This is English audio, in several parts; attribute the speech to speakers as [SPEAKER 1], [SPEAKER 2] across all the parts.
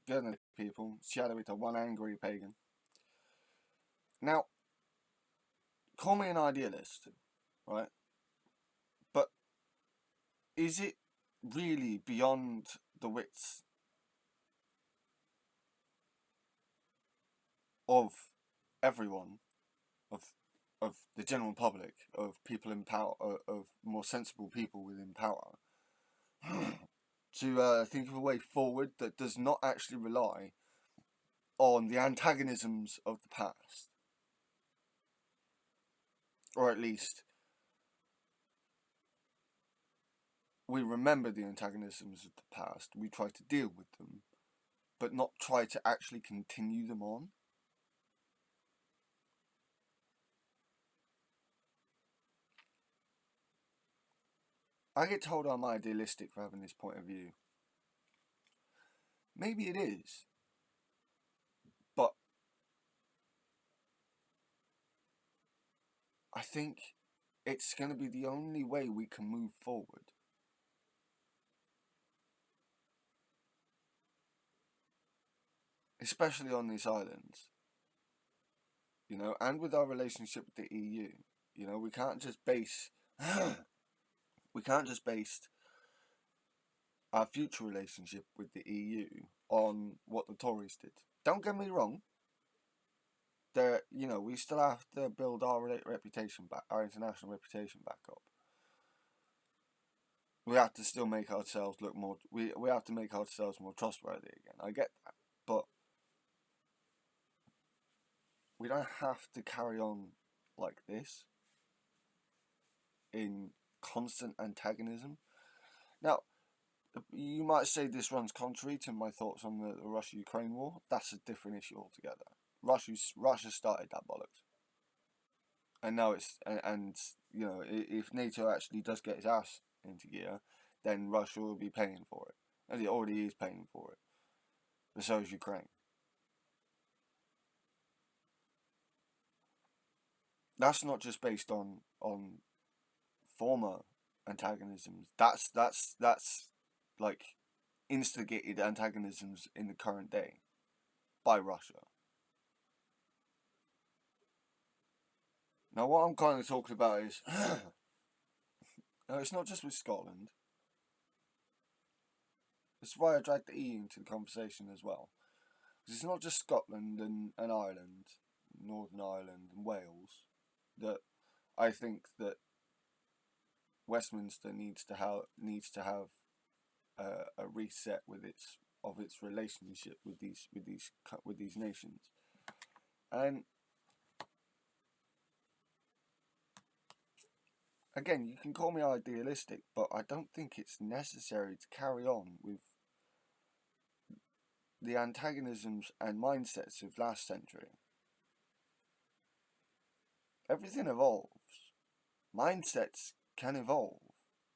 [SPEAKER 1] Goodness, people, shadowy to one angry pagan. Now, call me an idealist, right? But is it really beyond the wits of everyone, of of the general public, of people in power, of more sensible people within power, to think of a way forward that does not actually rely on the antagonisms of the past, or at least we remember the antagonisms of the past, we try to deal with them, but not try to actually continue them on? I get told I'm idealistic for having this point of view. Maybe it is, but I think it's going to be the only way we can move forward. Especially on these islands, and with our relationship with the EU. We can't just base we can't just base our future relationship with the EU on what the Tories did. Don't get me wrong. We still have to build our reputation back, our international reputation back up. We have to still make ourselves look more. We have to make ourselves more trustworthy again. I get that, but we don't have to carry on like this in constant antagonism. Now, you might say this runs contrary to my thoughts on the Russia-Ukraine war. That's a different issue altogether. Russia started that bollocks, and now if NATO actually does get its ass into gear, then Russia will be paying for it, as it already is paying for it. But so is Ukraine. That's not just based on former antagonisms. That's like instigated antagonisms in the current day by Russia. Now, what I'm kind of talking about is, no, it's not just with Scotland. That's why I dragged the EU into the conversation as well. Because it's not just Scotland and Ireland, Northern Ireland and Wales, that I think that Westminster needs to have a reset of its relationship with these nations. And again, you can call me idealistic, but I don't think it's necessary to carry on with the antagonisms and mindsets of last century. Everything evolves. Mindsets can evolve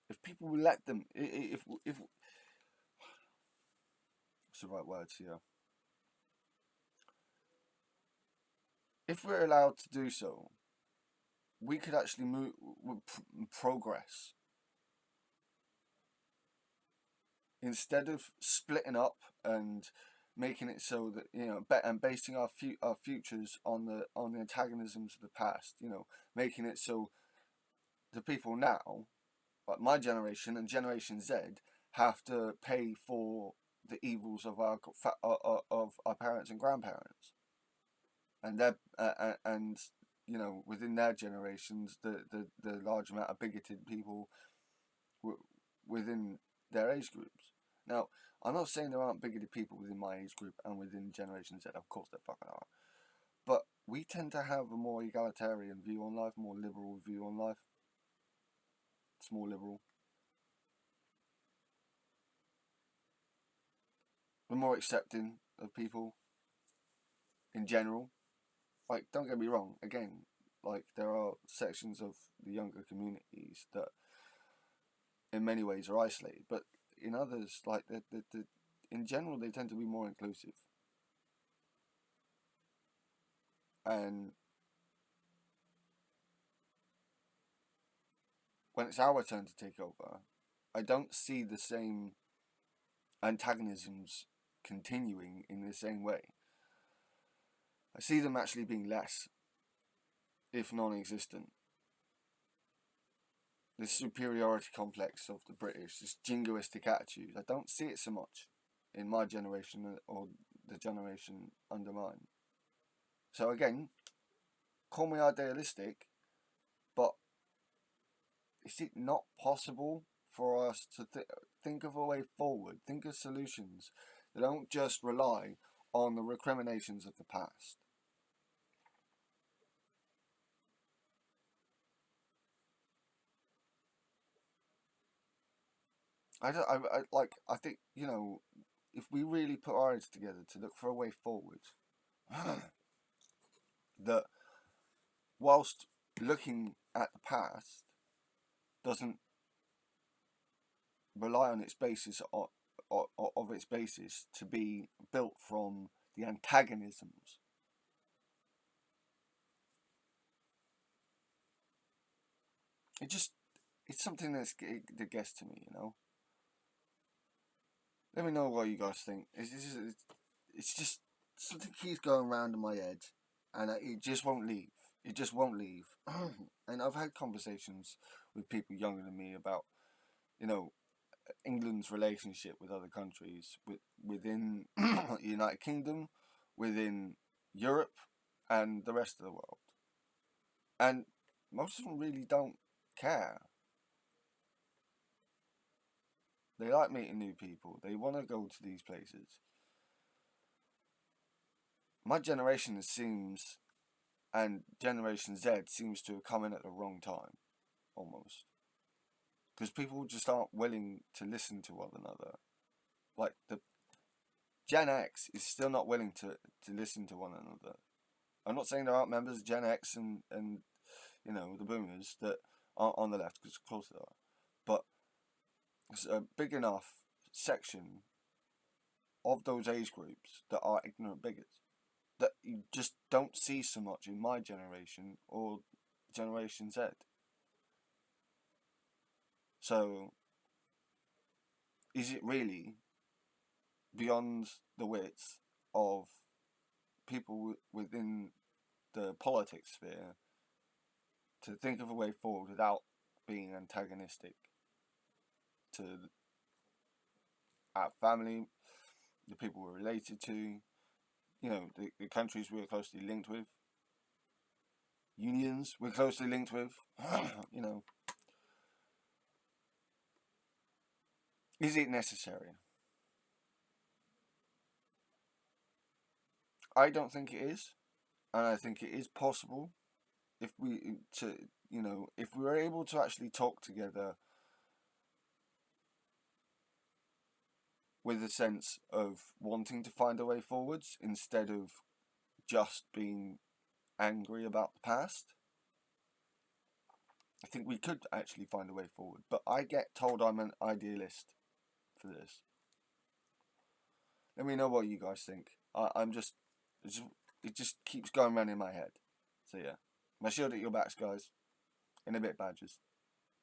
[SPEAKER 1] if people will let them. If what's the right words here? If we're allowed to do so, we could actually progress instead of splitting up and making it so that and basing our futures on the antagonisms of the past. Making it so the people now, like my generation and Generation Z, have to pay for the evils of our parents and grandparents, and within their generations, the large amount of bigoted people within their age groups. Now, I'm not saying there aren't bigoted people within my age group and within Generation Z. Of course, there fucking are. But we tend to have a more egalitarian view on life, more liberal view on life. It's more liberal. We're more accepting of people in general. Like, don't get me wrong. Again, like there are sections of the younger communities that, in many ways, are isolated, but in others, like in general, they tend to be more inclusive. And when it's our turn to take over, I don't see the same antagonisms continuing in the same way. I see them actually being less, if non-existent. This superiority complex of the British, this jingoistic attitude, I don't see it so much in my generation or the generation under mine. So again, call me idealistic, but is it not possible for us to think of a way forward, think of solutions that don't just rely on the recriminations of the past? I think, if we really put our heads together to look for a way forward, that whilst looking at the past doesn't rely on its basis of its basis to be built from the antagonisms. It's something that gets to me. Let me know what you guys think. It's just something keeps going around in my head, and it just won't leave. It just won't leave. And I've had conversations with people younger than me about, you know, England's relationship with other countries, within the United Kingdom, within Europe, and the rest of the world. And most of them really don't care. They like meeting new people. They want to go to these places. My generation seems, and Generation Z seems to have come in at the wrong time, almost. Because people just aren't willing to listen to one another. Like, the Gen X is still not willing to listen to one another. I'm not saying there aren't members of Gen X and the boomers that aren't on the left, because of course there are. But it's a big enough section of those age groups that are ignorant bigots that you just don't see so much in my generation or Generation Z. So, is it really beyond the wits of people within the politics sphere to think of a way forward without being antagonistic to our family, the people we're related to, the countries we're closely linked with, unions we're closely linked with, is it necessary? I don't think it is, and I think it is possible if if we were able to actually talk together with a sense of wanting to find a way forwards instead of just being angry about the past. I think we could actually find a way forward, but I get told I'm an idealist for this. Let me know what you guys think. It just keeps going round in my head. So yeah, my shield at your backs, guys. In a bit, badges.